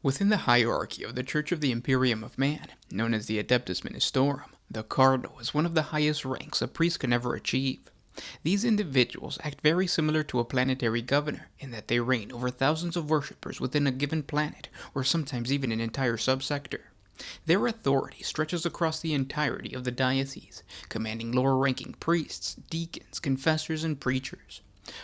Within the hierarchy of the Church of the Imperium of Man, known as the Adeptus Ministorum, the Cardinal is one of the highest ranks a priest can ever achieve. These individuals act very similar to a planetary governor in that they reign over thousands of worshippers within a given planet, or sometimes even an entire subsector. Their authority stretches across the entirety of the diocese, commanding lower-ranking priests, deacons, confessors, and preachers.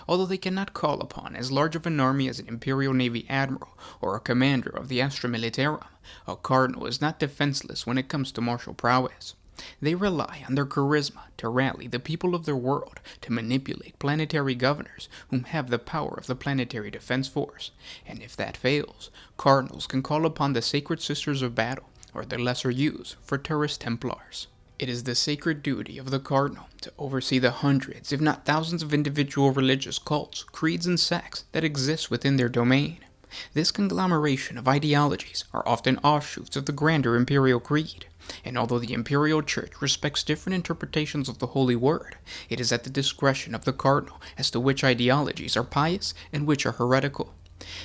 Although they cannot call upon as large of an army as an Imperial Navy admiral or a commander of the Astra Militarum, a cardinal is not defenseless when it comes to martial prowess. They rely on their charisma to rally the people of their world to manipulate planetary governors whom have the power of the planetary defense force, and if that fails, cardinals can call upon the Sacred Sisters of Battle or the lesser used Fraternis Templars. It is the sacred duty of the cardinal to oversee the hundreds, if not thousands of individual religious cults, creeds, and sects that exist within their domain. This conglomeration of ideologies are often offshoots of the grander imperial creed, and although the imperial church respects different interpretations of the Holy Word, it is at the discretion of the cardinal as to which ideologies are pious and which are heretical.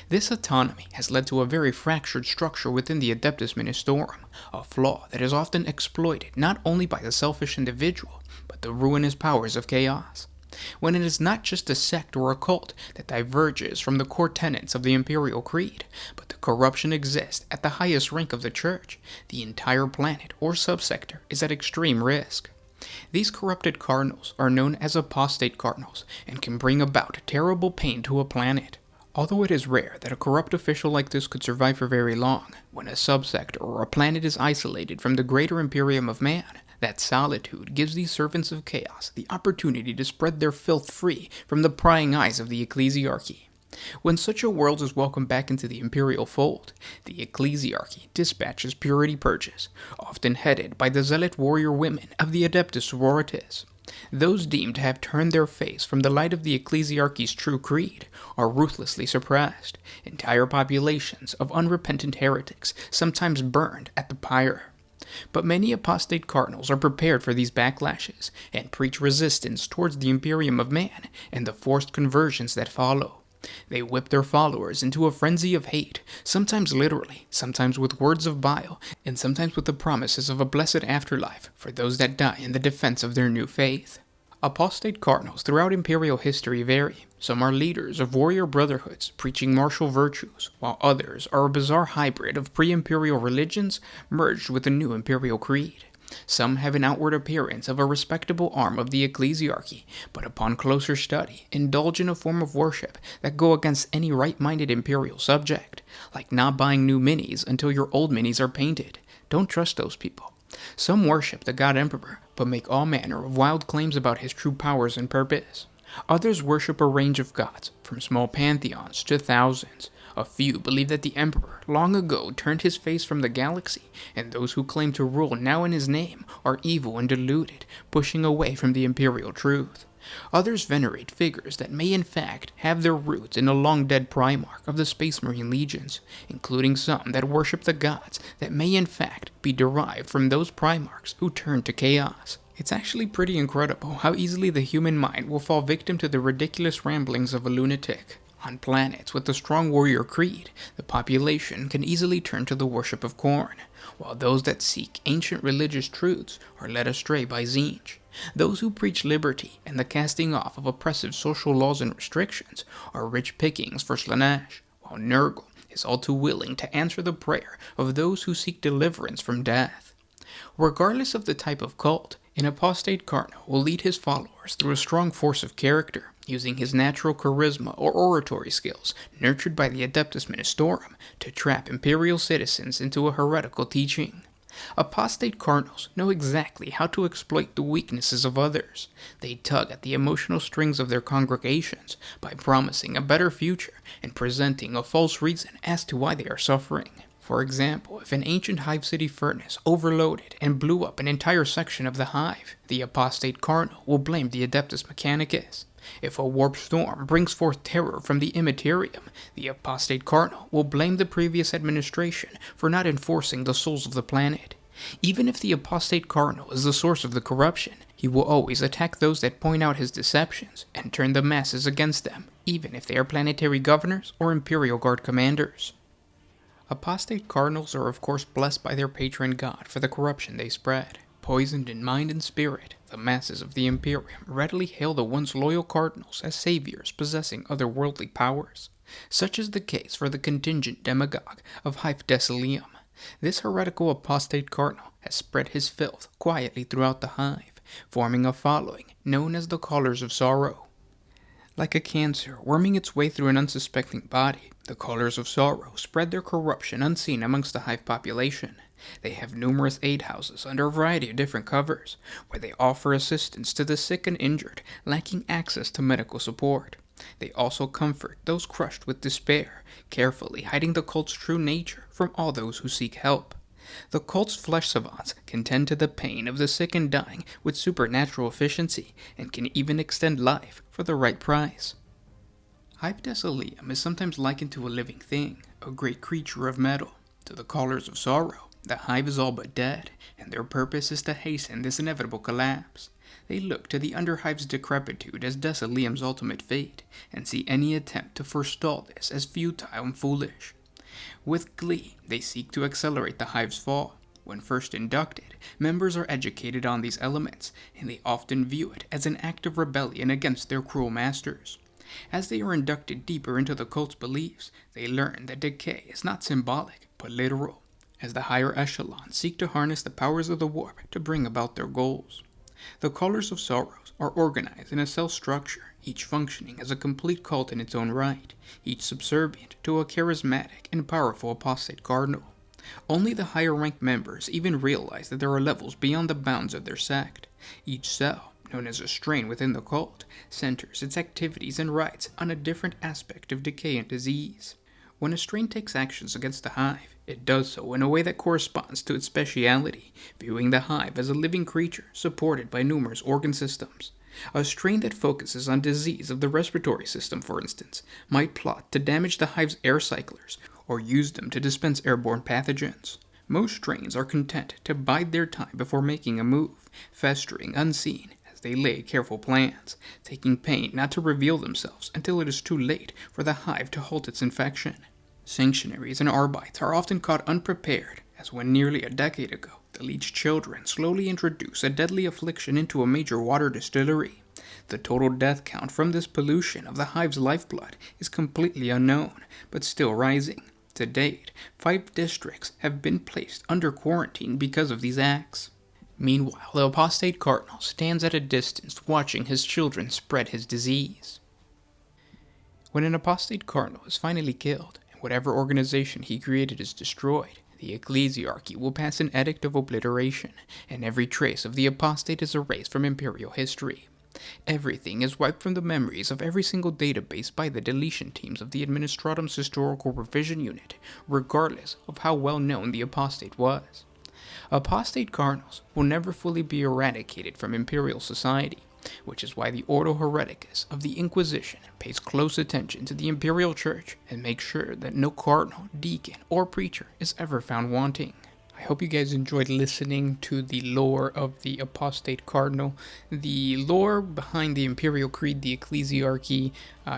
This autonomy has led to a very fractured structure within the Adeptus Ministorum, a flaw that is often exploited not only by the selfish individual, but the ruinous powers of chaos. When it is not just a sect or a cult that diverges from the core tenets of the imperial creed, but the corruption exists at the highest rank of the church, the entire planet or subsector is at extreme risk. These corrupted cardinals are known as apostate cardinals and can bring about terrible pain to a planet. Although it is rare that a corrupt official like this could survive for very long, when a subsector or a planet is isolated from the greater Imperium of Man, that solitude gives these servants of chaos the opportunity to spread their filth free from the prying eyes of the ecclesiarchy. When such a world is welcomed back into the imperial fold, the ecclesiarchy dispatches purity purges, often headed by the zealot warrior women of the Adeptus Sororitas. Those deemed to have turned their face from the light of the ecclesiarchy's true creed are ruthlessly suppressed, entire populations of unrepentant heretics sometimes burned at the pyre. But many apostate cardinals are prepared for these backlashes and preach resistance towards the Imperium of Man and the forced conversions that follow. They whip their followers into a frenzy of hate, sometimes literally, sometimes with words of bile, and sometimes with the promises of a blessed afterlife for those that die in the defense of their new faith. Apostate cardinals throughout imperial history vary. Some are leaders of warrior brotherhoods preaching martial virtues, while others are a bizarre hybrid of pre-imperial religions merged with a new imperial creed. Some have an outward appearance of a respectable arm of the ecclesiarchy, but upon closer study indulge in a form of worship that go against any right-minded imperial subject, like not buying new minis until your old minis are painted. Don't trust those people. Some worship the God Emperor, but make all manner of wild claims about his true powers and purpose. Others worship a range of gods, from small pantheons to thousands. A few believe that the Emperor long ago turned his face from the galaxy, and those who claim to rule now in his name are evil and deluded, pushing away from the imperial truth. Others venerate figures that may in fact have their roots in a long-dead Primarch of the Space Marine Legions, including some that worship the gods that may in fact be derived from those Primarchs who turned to chaos. It's actually pretty incredible how easily the human mind will fall victim to the ridiculous ramblings of a lunatic. On planets with a strong warrior creed, the population can easily turn to the worship of corn, while those that seek ancient religious truths are led astray by Tzeentch. Those who preach liberty and the casting off of oppressive social laws and restrictions are rich pickings for Slaanesh, while Nurgle is all too willing to answer the prayer of those who seek deliverance from death. Regardless of the type of cult, an apostate cardinal will lead his followers through a strong force of character, using his natural charisma or oratory skills, nurtured by the Adeptus Ministorum, to trap imperial citizens into a heretical teaching. Apostate cardinals know exactly how to exploit the weaknesses of others. They tug at the emotional strings of their congregations by promising a better future and presenting a false reason as to why they are suffering. For example, if an ancient hive city furnace overloaded and blew up an entire section of the hive, the apostate cardinal will blame the Adeptus Mechanicus. If a warp storm brings forth terror from the immaterium, the apostate cardinal will blame the previous administration for not enforcing the souls of the planet. Even if the apostate cardinal is the source of the corruption, he will always attack those that point out his deceptions and turn the masses against them, even if they are planetary governors or imperial guard commanders. Apostate Cardinals are of course blessed by their patron god for the corruption they spread. Poisoned in mind and spirit, the masses of the Imperium readily hail the once loyal Cardinals as saviors possessing otherworldly powers. Such is the case for the contingent demagogue of Hyph Decilium. This heretical apostate cardinal has spread his filth quietly throughout the hive, forming a following known as the Callers of Sorrow. Like a cancer worming its way through an unsuspecting body, the Callers of Sorrow spread their corruption unseen amongst the hive population. They have numerous aid houses under a variety of different covers, where they offer assistance to the sick and injured, lacking access to medical support. They also comfort those crushed with despair, carefully hiding the cult's true nature from all those who seek help. The cult's flesh savants can tend to the pain of the sick and dying with supernatural efficiency, and can even extend life for the right price. Hyph Decilium is sometimes likened to a living thing, a great creature of metal. To the Callers of Sorrow, the hive is all but dead, and their purpose is to hasten this inevitable collapse. They look to the underhive's decrepitude as Decilium's ultimate fate, and see any attempt to forestall this as futile and foolish. With glee, they seek to accelerate the hive's fall. When first inducted, members are educated on these elements, and they often view it as an act of rebellion against their cruel masters. As they are inducted deeper into the cult's beliefs, they learn that decay is not symbolic, but literal, as the higher echelons seek to harness the powers of the warp to bring about their goals. The Callers of Sorrows are organized in a cell structure, each functioning as a complete cult in its own right, each subservient to a charismatic and powerful apostate cardinal. Only the higher-ranked members even realize that there are levels beyond the bounds of their sect. Each cell, known as a strain within the cult, centers its activities and rites on a different aspect of decay and disease. When a strain takes actions against the hive, it does so in a way that corresponds to its speciality, viewing the hive as a living creature supported by numerous organ systems. A strain that focuses on disease of the respiratory system, for instance, might plot to damage the hive's air cyclers, or use them to dispense airborne pathogens. Most strains are content to bide their time before making a move, festering unseen as they lay careful plans, taking pain not to reveal themselves until it is too late for the hive to halt its infection. Sanctuaries and arbites are often caught unprepared, as when nearly a decade ago, the leech children slowly introduce a deadly affliction into a major water distillery. The total death count from this pollution of the hive's lifeblood is completely unknown, but still rising. To date, 5 districts have been placed under quarantine because of these acts. Meanwhile, the apostate cardinal stands at a distance watching his children spread his disease. When an apostate cardinal is finally killed, and whatever organization he created is destroyed, the ecclesiarchy will pass an edict of obliteration, and every trace of the apostate is erased from imperial history. Everything is wiped from the memories of every single database by the deletion teams of the Administratum's Historical Revision Unit, regardless of how well known the apostate was. Apostate cardinals will never fully be eradicated from imperial society, which is why the Ordo Hereticus of the Inquisition pays close attention to the imperial church and makes sure that no cardinal, deacon, or preacher is ever found wanting. I hope you guys enjoyed listening to the lore of the apostate cardinal, the lore behind the imperial creed, the ecclesiarchy,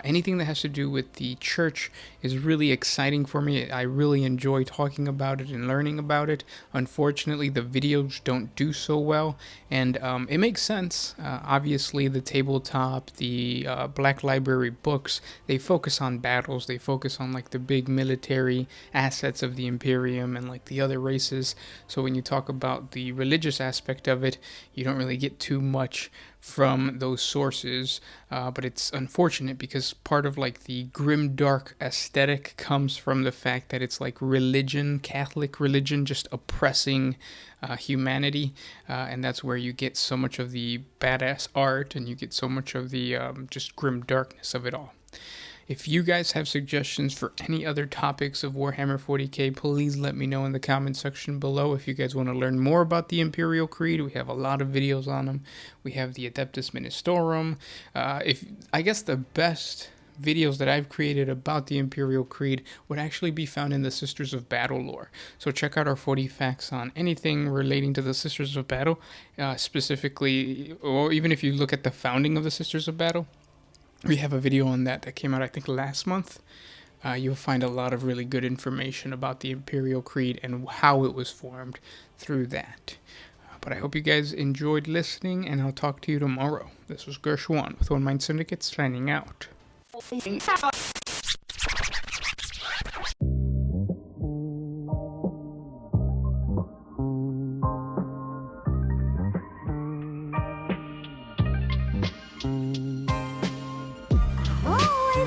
anything that has to do with the church is really exciting for me. I really enjoy talking about it and learning about it. Unfortunately, the videos don't do so well, and it makes sense. Obviously, the tabletop, the Black Library books, they focus on battles. They focus on like the big military assets of the Imperium and like the other races. So when you talk about the religious aspect of it, you don't really get too much from those sources, but it's unfortunate because part of like the grim dark aesthetic comes from the fact that it's like religion, Catholic religion, just oppressing humanity, and that's where you get so much of the badass art and you get so much of the just grim darkness of it all. If you guys have suggestions for any other topics of Warhammer 40K, please let me know in the comment section below. If you guys want to learn more about the Imperial Creed, we have a lot of videos on them. We have the Adeptus Ministorum. I guess the best videos that I've created about the Imperial Creed would actually be found in the Sisters of Battle lore. So check out our 40 facts on anything relating to the Sisters of Battle, specifically, or even if you look at the founding of the Sisters of Battle. We have a video on that came out, I think, last month. you'll find a lot of really good information about the Imperial Creed and how it was formed through that. But I hope you guys enjoyed listening, and I'll talk to you tomorrow. This was Gershwan with One Mind Syndicate signing out. Always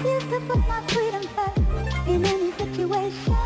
used to put my freedom first in any situation.